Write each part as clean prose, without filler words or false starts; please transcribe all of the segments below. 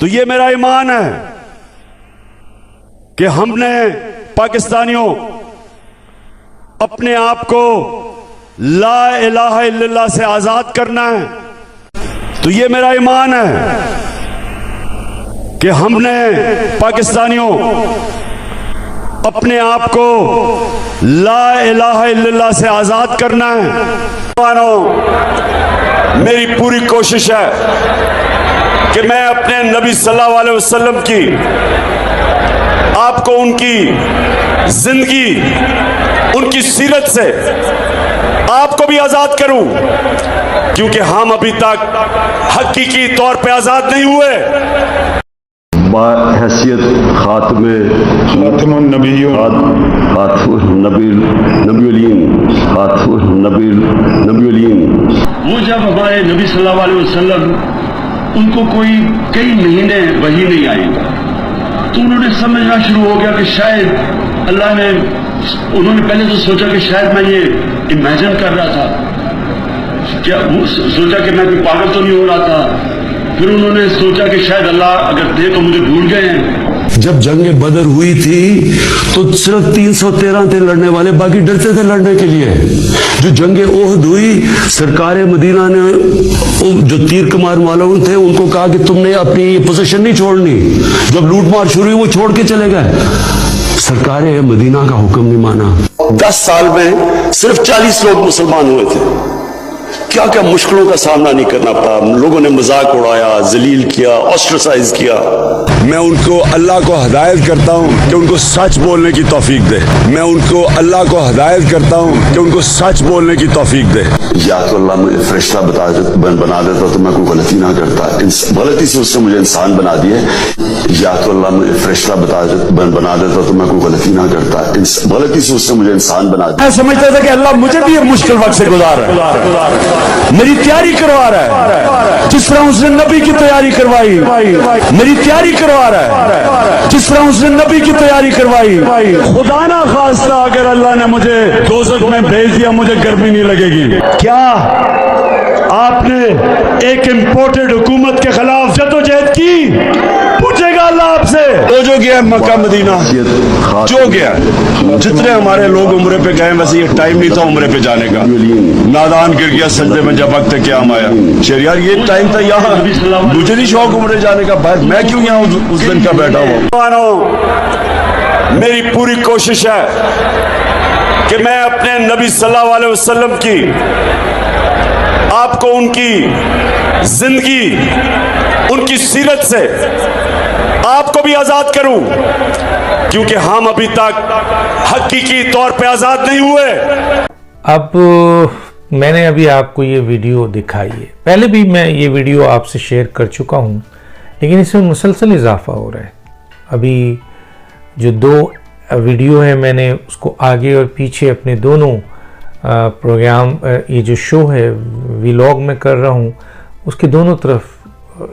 تو یہ میرا ایمان ہے کہ ہم نے پاکستانیوں اپنے آپ کو لا الہ الا اللہ سے آزاد کرنا ہے. تو یہ میرا ایمان ہے کہ ہم نے پاکستانیوں اپنے آپ کو لا الہ الا اللہ سے آزاد کرنا ہے. میری پوری کوشش ہے کہ میں اپنے نبی صلی اللہ علیہ وسلم کی آپ کو ان کی زندگی ان کی سیرت سے آپ کو بھی آزاد کروں، کیونکہ ہم ابھی تک حقیقی طور پہ آزاد نہیں ہوئے. حیثیت خاتم النبیین وہ جب ہمارے نبی صلی اللہ علیہ وسلم ان کو کئی مہینے وحی نہیں آئی تو انہوں نے سمجھنا شروع ہو گیا کہ شاید اللہ نے، انہوں نے پہلے تو سوچا کہ شاید میں یہ امیجن کر رہا تھا، کیا سوچا کہ میں کوئی پاگل تو نہیں ہو رہا تھا. پھر انہوں نے سوچا کہ شاید اللہ اگر دے تو مجھے بھول گئے ہیں. جب جنگ بدر ہوئی تھی تو صرف 313 تھے لڑنے والے، باقی ڈرتے تھے لڑنے کے لیے. جو جنگ احد ہوئی، سرکار مدینہ نے جو تیر کمار معلوم تھے ان کو کہا کہ تم نے اپنی پوزیشن نہیں چھوڑنی. جب لوٹ مار شروع ہوئی وہ چھوڑ کے چلے گئے. سرکار مدینہ کا حکم نہیں مانا. 10 سال میں صرف 40 لوگ مسلمان ہوئے تھے. کیا کیا مشکلوں کا سامنا نہیں کرنا پڑا. لوگوں نے مذاق اڑایا، ذلیل کیا، آسٹرسائز کیا. میں ان کو اللہ کو ہدایت کرتا ہوں کہ ان کو سچ بولنے کی توفیق دے. میں ان کو اللہ کو ہدایت کرتا ہوں کہ ان کو سچ بولنے کی توفیق دے. یا تو اللہ مجھے فرشتہ بنا دیتا تو میں کوئی غلطی نہ کرتا. غلطی سے اس نے مجھے انسان بنا دیے. یا تو اللہ مجھے فرشتہ بنا دیتا تو میں کوئی غلطی نہ کرتا. غلطی سے اس نے مجھے انسان بنا دیا. میں سمجھتا تھا کہ اللہ مجھے بھی ایک مشکل وقت سے گزار رہا ہے، میری تیاری کروا رہا ہے. جس طرح اس نے نبی کی تیاری کروائی، میری تیاری کروا رہا ہے. جس طرح اس نے نبی کی تیاری کروائی. خدا نہ خواستہ اگر اللہ نے مجھے دوزخ میں بھیج دیا، مجھے گرمی نہیں لگے گی. کیا آپ نے ایک امپورٹڈ حکومت کے خلاف جدوجہد کی؟ پوچھے گا اللہ آپ سے. وہ جو گیا مکہ مدینہ، جو گیا، جتنے ہمارے لوگ عمرے پہ گئے، ویسے یہ ٹائم نہیں تھا عمرے پہ جانے کا. نادان گر گیا سجدے میں جب وقت قیام آیا. یار یہ ٹائم تھا یہاں، مجھے نہیں شوق عمرے جانے کا، باہر میں کیوں یہاں اس دن کا بیٹھا ہوا. میری پوری کوشش ہے کہ میں اپنے نبی صلی اللہ علیہ وسلم کی آپ کو ان کی زندگی ان کی سیرت سے آپ کو بھی آزاد کروں، کیونکہ ہم ابھی تک حقیقی طور پہ آزاد نہیں ہوئے. اب میں نے ابھی آپ کو یہ ویڈیو دکھائی ہے. پہلے بھی میں یہ ویڈیو آپ سے شیئر کر چکا ہوں، لیکن اس میں مسلسل اضافہ ہو رہا ہے. ابھی جو 2 ویڈیو ہے میں نے اس کو آگے اور پیچھے اپنے دونوں پروگرام، یہ جو شو ہے ویلاگ میں کر رہا ہوں، اس کے دونوں طرف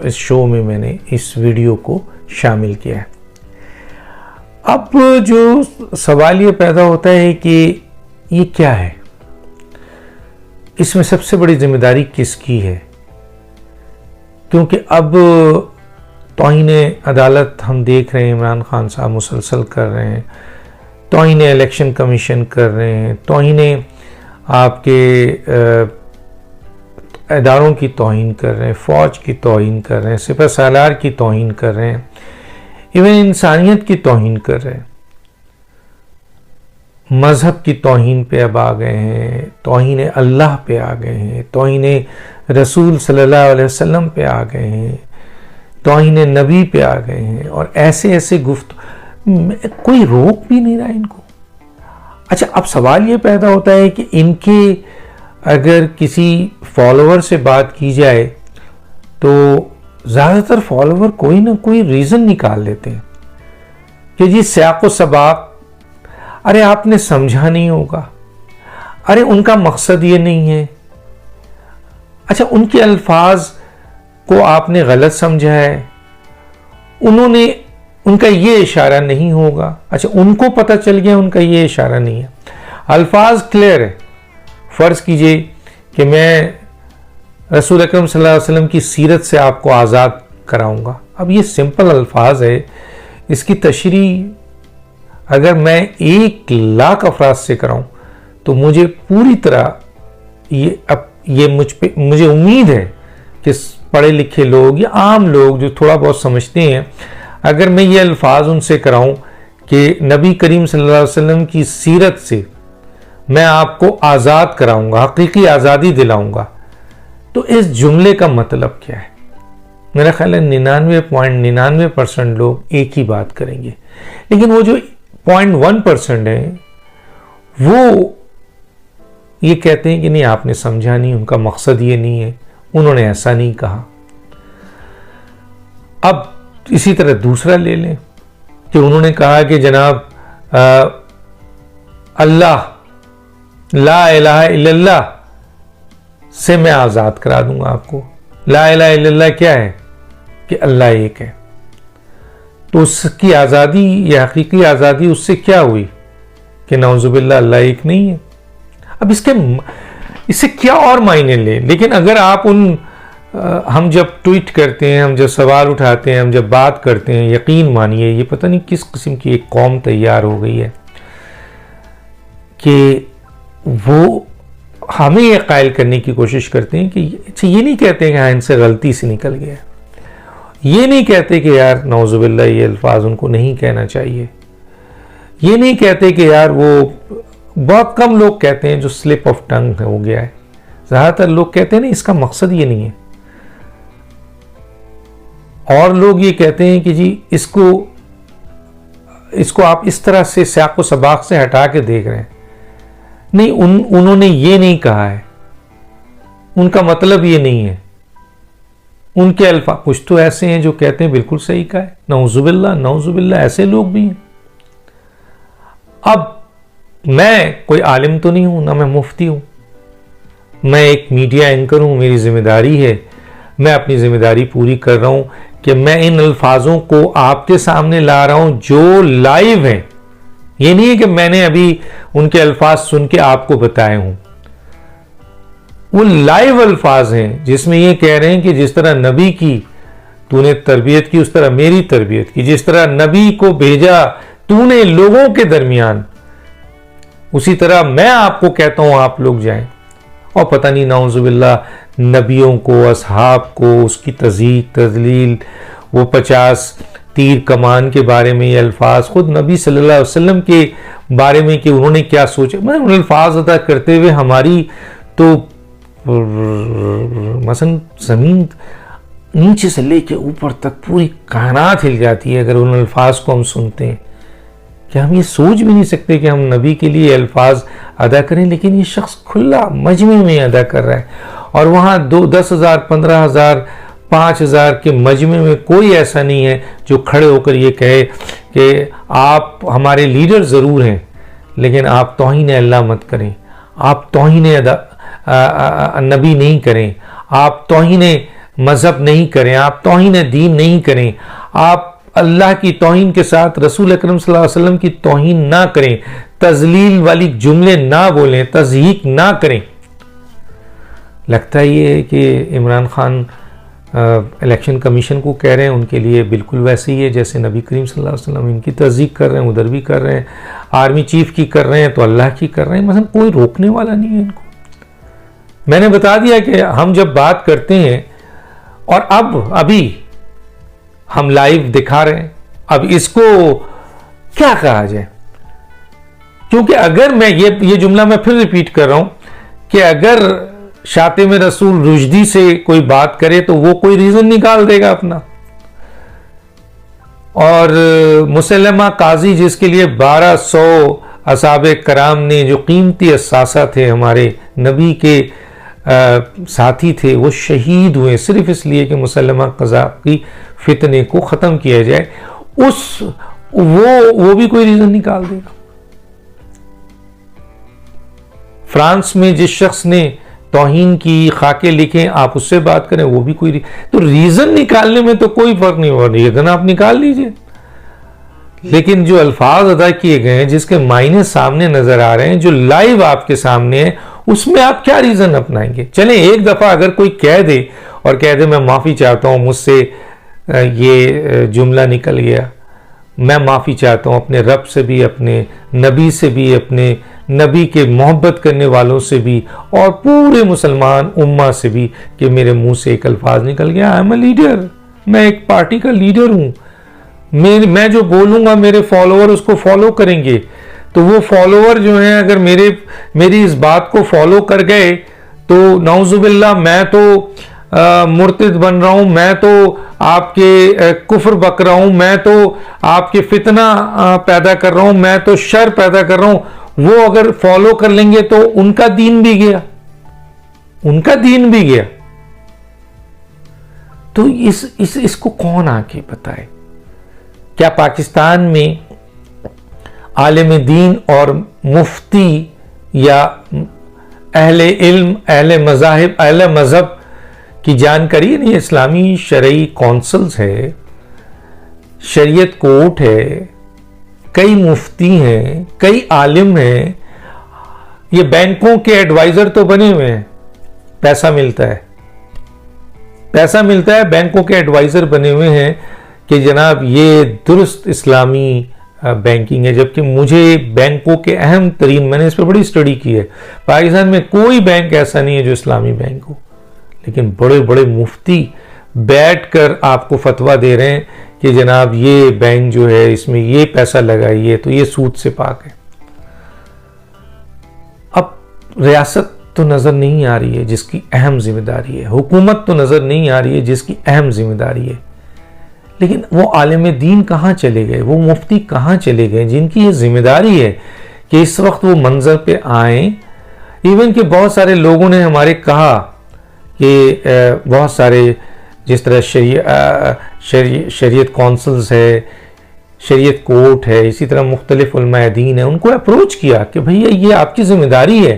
اس شو میں نے اس ویڈیو کو شامل کیا ہے. اب جو سوال یہ پیدا ہوتا ہے کہ یہ کیا ہے، اس میں سب سے بڑی ذمہ داری کس کی ہے؟ کیونکہ اب توہین عدالت ہم دیکھ رہے ہیں، عمران خان صاحب مسلسل کر رہے ہیں، توہین الیکشن کمیشن کر رہے ہیں، توہین آپ کے اداروں کی توہین کر رہے ہیں، فوج کی توہین کر رہے ہیں، سپہ سالار کی توہین کر رہے ہیں، ایون انسانیت کی توہین کر رہے ہیں، مذہب کی توہین پہ اب آ گئے ہیں، توہین اللہ پہ آ گئے ہیں، توہین رسول صلی اللہ علیہ وسلم پہ آ گئے ہیں، توہین نبی پہ آ گئے ہیں، اور ایسے کوئی روک بھی نہیں رہا ان کو. اچھا، اب سوال یہ پیدا ہوتا ہے کہ ان کے اگر کسی فالوور سے بات کی جائے تو زیادہ تر فالوور کوئی نہ کوئی ریزن نکال لیتے ہیں کہ جی سیاق و سباق، ارے آپ نے سمجھا نہیں ہوگا، ارے ان کا مقصد یہ نہیں ہے، اچھا ان کے الفاظ کو آپ نے غلط سمجھا ہے، ان کا یہ اشارہ نہیں ہوگا. اچھا ان کو پتہ چل گیا ان کا یہ اشارہ نہیں ہے، الفاظ کلیئر ہے. فرض کیجئے کہ میں رسول اکرم صلی اللہ علیہ وسلم کی سیرت سے آپ کو آزاد کراؤں گا، اب یہ سمپل الفاظ ہے، اس کی تشریح اگر میں 1,00,000 افراد سے کراؤں تو مجھے پوری طرح یہ مجھے امید ہے کہ پڑھے لکھے لوگ یا عام لوگ جو تھوڑا بہت سمجھتے ہیں، اگر میں یہ الفاظ ان سے کراؤں کہ نبی کریم صلی اللہ علیہ وسلم کی سیرت سے میں آپ کو آزاد کراؤں گا، حقیقی آزادی دلاؤں گا، تو اس جملے کا مطلب کیا ہے؟ میرا خیال ہے 99.99% لوگ ایک ہی بات کریں گے، لیکن وہ جو 0.1% ہیں وہ یہ کہتے ہیں کہ نہیں آپ نے سمجھا نہیں، ان کا مقصد یہ نہیں ہے، انہوں نے ایسا نہیں کہا۔ اب اسی طرح دوسرا لے لیں کہ انہوں نے کہا کہ جناب اللہ لا الہ الا اللہ سے میں آزاد کرا دوں گا آپ کو۔ لا الہ الا اللہ کیا ہے؟ کہ اللہ ایک ہے۔ تو اس کی آزادی یا حقیقی آزادی اس سے کیا ہوئی کہ نعوذ باللہ اللہ ایک نہیں ہے۔ اب اس سے کیا اور معنی لیں، لیکن اگر آپ ہم جب ٹویٹ کرتے ہیں، ہم جب سوال اٹھاتے ہیں، ہم جب بات کرتے ہیں، یقین مانیے یہ پتہ نہیں کس قسم کی ایک قوم تیار ہو گئی ہے کہ وہ ہمیں یہ قائل کرنے کی کوشش کرتے ہیں کہ یہ نہیں کہتے کہ ہاں ان سے غلطی سے نکل گیا، یہ نہیں کہتے کہ یار نعوذ باللہ یہ الفاظ ان کو نہیں کہنا چاہیے، یہ نہیں کہتے کہ یار وہ بہت کم لوگ کہتے ہیں جو سلپ آف ٹنگ ہو گیا ہے، زیادہ تر لوگ کہتے ہیں نا اس کا مقصد یہ نہیں ہے، اور لوگ یہ کہتے ہیں کہ جی اس کو آپ اس طرح سے سیاق و سباق سے ہٹا کے دیکھ رہے ہیں، نہیں انہوں نے یہ نہیں کہا ہے، ان کا مطلب یہ نہیں ہے، ان کے الفاظ کچھ تو ایسے ہیں جو کہتے ہیں بالکل صحیح کہا ہے، نعوذ باللہ ایسے لوگ بھی ہیں۔ اب میں کوئی عالم تو نہیں ہوں، نہ میں مفتی ہوں، میں ایک میڈیا اینکر ہوں، میری ذمہ داری ہے، میں اپنی ذمہ داری پوری کر رہا ہوں کہ میں ان الفاظوں کو آپ کے سامنے لا رہا ہوں جو لائیو ہیں، یہ نہیں ہے کہ میں نے ابھی ان کے الفاظ سن کے آپ کو بتائے ہوں، وہ لائیو الفاظ ہیں جس میں یہ کہہ رہے ہیں کہ جس طرح نبی کی تو نے تربیت کی اس طرح میری تربیت کی، جس طرح نبی کو بھیجا تو نے لوگوں کے درمیان اسی طرح میں آپ کو کہتا ہوں آپ لوگ جائیں۔ اور پتہ نہیں نعوذ باللہ نبیوں کو، اصحاب کو، اس کی تضییق تضلیل، وہ 50 تیر کمان کے بارے میں یہ الفاظ، خود نبی صلی اللہ علیہ وسلم کے بارے میں کہ انہوں نے کیا سوچا، میں ان الفاظ ادا کرتے ہوئے ہماری تو مثلا زمین نیچے سے لے کے اوپر تک پوری کائنات ہل جاتی ہے اگر ان الفاظ کو ہم سنتے ہیں، کہ ہم یہ سوچ بھی نہیں سکتے کہ ہم نبی کے لیے الفاظ ادا کریں، لیکن یہ شخص کھلا مجمع میں ادا کر رہا ہے، اور وہاں 10,000 15,000 5,000 کے مجمع میں کوئی ایسا نہیں ہے جو کھڑے ہو کر یہ کہے کہ آپ ہمارے لیڈر ضرور ہیں لیکن آپ توہین اللہ مت کریں، آپ توہین نبی نہیں کریں، آپ توہین مذہب نہیں کریں، آپ توہین دین نہیں کریں، آپ اللہ کی توہین کے ساتھ رسول اکرم صلی اللہ علیہ وسلم کی توہین نہ کریں، تذلیل والی جملے نہ بولیں، تضحیک نہ کریں۔ لگتا یہ ہے کہ عمران خان الیکشن کمیشن کو کہہ رہے ہیں ان کے لیے بالکل ویسے ہی ہے جیسے نبی کریم صلی اللہ علیہ وسلم ان کی تصدیق کر رہے ہیں، ادھر بھی کر رہے ہیں، آرمی چیف کی کر رہے ہیں تو اللہ کی کر رہے ہیں، مثلا کوئی روکنے والا نہیں ہے ان کو۔ میں نے بتا دیا کہ ہم جب بات کرتے ہیں اور ابھی ہم لائیو دکھا رہے ہیں، اب اس کو کیا کہا جائے، کیونکہ اگر میں یہ جملہ میں پھر ریپیٹ کر رہا ہوں کہ اگر شاطم رسول رشدی سے کوئی بات کرے تو وہ کوئی ریزن نکال دے گا اپنا، اور مسلمہ قاضی جس کے لیے 1200 اصحاب کرام نے جو قیمتی اثاثہ تھے، ہمارے نبی کے ساتھی تھے، وہ شہید ہوئے صرف اس لیے کہ مسلمہ قضا کی فتنے کو ختم کیا جائے، وہ بھی کوئی ریزن نکال دے گا۔ فرانس میں جس شخص نے توہین کی خاکے لکھیں آپ اس سے بات کریں، وہ بھی کوئی تو ریزن نکالنے میں تو کوئی فرق نہیں ہو، ریزن آپ نکال لیجئے، لیکن جو الفاظ ادا کیے گئے ہیں جس کے معنی سامنے نظر آ رہے ہیں، جو لائیو آپ کے سامنے ہے، اس میں آپ کیا ریزن اپنائیں گے؟ چلیں ایک دفعہ اگر کوئی کہہ دے اور کہہ دے میں معافی چاہتا ہوں، مجھ سے یہ جملہ نکل گیا. میں معافی چاہتا ہوں اپنے رب سے بھی, اپنے نبی سے بھی, اپنے نبی کے محبت کرنے والوں سے بھی, اور پورے مسلمان امہ سے بھی کہ میرے منہ سے ایک الفاظ نکل گیا. آئی ایم اے لیڈر, میں ایک پارٹی کا لیڈر ہوں. میں جو بولوں گا میرے فالوور اس کو فالو کریں گے. تو وہ فالوور جو ہیں اگر میری اس بات کو فالو کر گئے تو نعوذ باللہ میں تو مرتد بن رہا ہوں, میں تو آپ کے کفر بک رہا ہوں, میں تو آپ کے فتنہ پیدا کر رہا ہوں, میں تو شر پیدا کر رہا ہوں. وہ اگر فالو کر لیں گے تو ان کا دین بھی گیا, ان کا دین بھی گیا. تو اس کو کون آ کے بتائے؟ کیا پاکستان میں عالم دین اور مفتی یا اہل علم, اہل مذہب کی جانکاری نہیں؟ اسلامی شرعی کونسلز ہے, شریعت کورٹ ہے, کئی مفتی ہیں, کئی عالم ہیں. یہ بینکوں کے ایڈوائزر تو بنے ہوئے ہیں, پیسہ ملتا ہے, بینکوں کے ایڈوائزر بنے ہوئے ہیں کہ جناب یہ درست اسلامی بینکنگ ہے. جبکہ مجھے بینکوں کے اہم ترین, میں نے اس پہ بڑی اسٹڈی کی ہے, پاکستان میں کوئی بینک ایسا نہیں ہے جو اسلامی بینک ہو, لیکن بڑے بڑے مفتی بیٹھ کر آپ کو فتویٰ دے رہے ہیں کہ جناب یہ بینک جو ہے اس میں یہ پیسہ لگائیے تو یہ سود سے پاک ہے. اب ریاست تو نظر نہیں آ رہی ہے جس کی اہم ذمہ داری ہے, حکومت تو نظر نہیں آ رہی ہے جس کی اہم ذمہ داری ہے, لیکن وہ عالم دین کہاں چلے گئے, وہ مفتی کہاں چلے گئے جن کی یہ ذمہ داری ہے کہ اس وقت وہ منظر پہ آئیں. ایون کہ بہت سارے لوگوں نے ہمارے کہا کہ بہت سارے جس طرح شریعت کونسلز ہے, شریعت کورٹ ہے, اسی طرح مختلف علماء دین ہیں, ان کو اپروچ کیا کہ بھئی یہ آپ کی ذمہ داری ہے,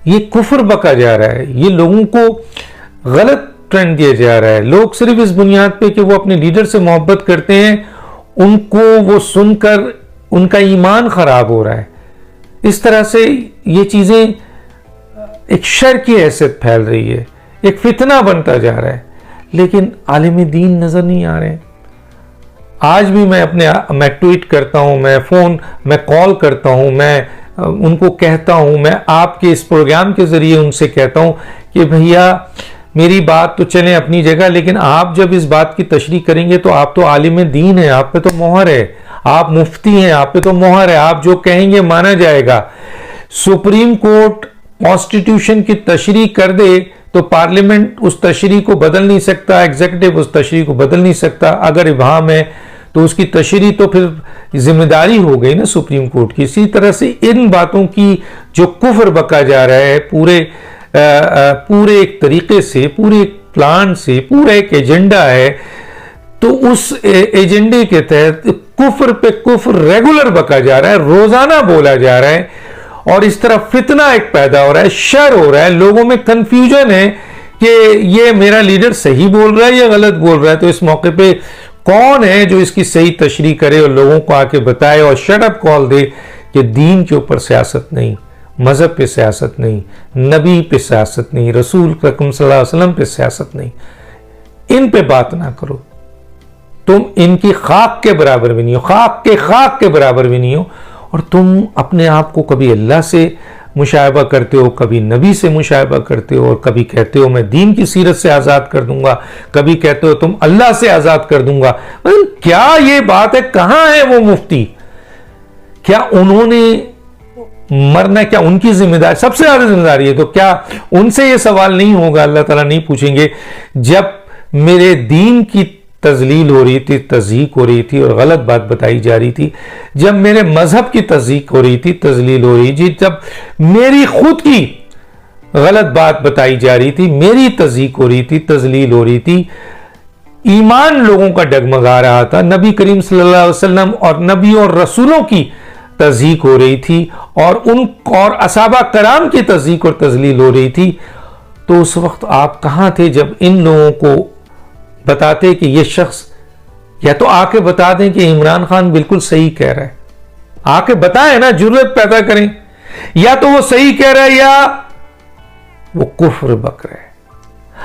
یہ کفر بکا جا رہا ہے, یہ لوگوں کو غلط ٹرینڈ دیا جا رہا ہے. لوگ صرف اس بنیاد پہ کہ وہ اپنے لیڈر سے محبت کرتے ہیں, ان کو وہ سن کر ان کا ایمان خراب ہو رہا ہے. اس طرح سے یہ چیزیں ایک شر کی حیثیت پھیل رہی ہے, ایک فتنہ بنتا جا رہا ہے, لیکن عالم دین نظر نہیں آ رہے ہیں. آج بھی میں ٹویٹ کرتا ہوں, میں کال کرتا ہوں, میں ان کو کہتا ہوں, میں آپ کے اس پروگرام کے ذریعے ان سے کہتا ہوں کہ بھیا میری بات تو چلیں اپنی جگہ, لیکن آپ جب اس بات کی تشریح کریں گے تو آپ تو عالم دین ہیں, آپ پہ تو مہر ہے, آپ مفتی ہیں, آپ پہ تو مہر ہے, آپ جو کہیں گے مانا جائے گا. سپریم کورٹ کانسٹیٹیوشن کی تشریح کر دے تو پارلیمنٹ اس تشریح کو بدل نہیں سکتا, ایگزیکٹو اس تشریح کو بدل نہیں سکتا. اگر ابہام ہے تو اس کی تشریح تو پھر ذمہ داری ہو گئی نا سپریم کورٹ کی. اسی طرح سے ان باتوں کی جو کفر بکا جا رہا ہے پورے ایک طریقے سے, پورے ایک پلان سے, پورا ایک ایجنڈا ہے, تو اس ایجنڈے کے تحت کفر پہ کفر ریگولر بکا جا رہا ہے, روزانہ بولا جا رہا ہے, اور اس طرح فتنہ ایک پیدا ہو رہا ہے, شر ہو رہا ہے, لوگوں میں کنفیوژن ہے کہ یہ میرا لیڈر صحیح بول رہا ہے یا غلط بول رہا ہے. تو اس موقع پہ کون ہے جو اس کی صحیح تشریح کرے اور لوگوں کو آ کے بتائے اور شٹ اپ کال دے کہ دین کے اوپر سیاست نہیں, مذہب پہ سیاست نہیں, نبی پہ سیاست نہیں, رسول اکرم صلی اللہ علیہ وسلم پہ سیاست نہیں. ان پہ بات نہ کرو, تم ان کی خاک کے برابر بھی نہیں ہو, خاک کے برابر بھی نہیں ہو, اور تم اپنے آپ کو کبھی اللہ سے مشابہ کرتے ہو, کبھی نبی سے مشابہ کرتے ہو, اور کبھی کہتے ہو میں دین کی سیرت سے آزاد کر دوں گا, کبھی کہتے ہو تم اللہ سے آزاد کر دوں گا. کیا یہ بات ہے؟ کہاں ہے وہ مفتی؟ کیا انہوں نے مرنا, کیا ان کی ذمہ داری سب سے زیادہ ذمہ داری ہے؟ تو کیا ان سے یہ سوال نہیں ہوگا, اللہ تعالیٰ نہیں پوچھیں گے جب میرے دین کی تذلیل ہو رہی تھی, تضحیق ہو رہی تھی اور غلط بات بتائی جا رہی تھی, جب میرے مذہب کی تضحیق ہو رہی تھی, تذلیل ہو رہی تھی, جب میری خود کی غلط بات بتائی جا رہی تھی, میری تضحیق ہو رہی تھی, تذلیل ہو رہی تھی, ایمان لوگوں کا ڈگمگا رہا تھا, نبی کریم صلی اللہ علیہ وسلم اور نبیوں اور رسولوں کی تضحیق ہو رہی تھی, اور اصحابہ کرام کی تضحیق اور تذلیل ہو رہی تھی, تو اس وقت آپ کہاں تھے جب ان لوگوں کو بتاتے کہ یہ شخص, یا تو آ کے بتا دیں کہ عمران خان بالکل صحیح کہہ رہا ہے, آ کے بتائیں نا, جرأت پیدا کریں, یا تو وہ صحیح کہہ رہا ہے یا وہ کفر بک رہا ہے.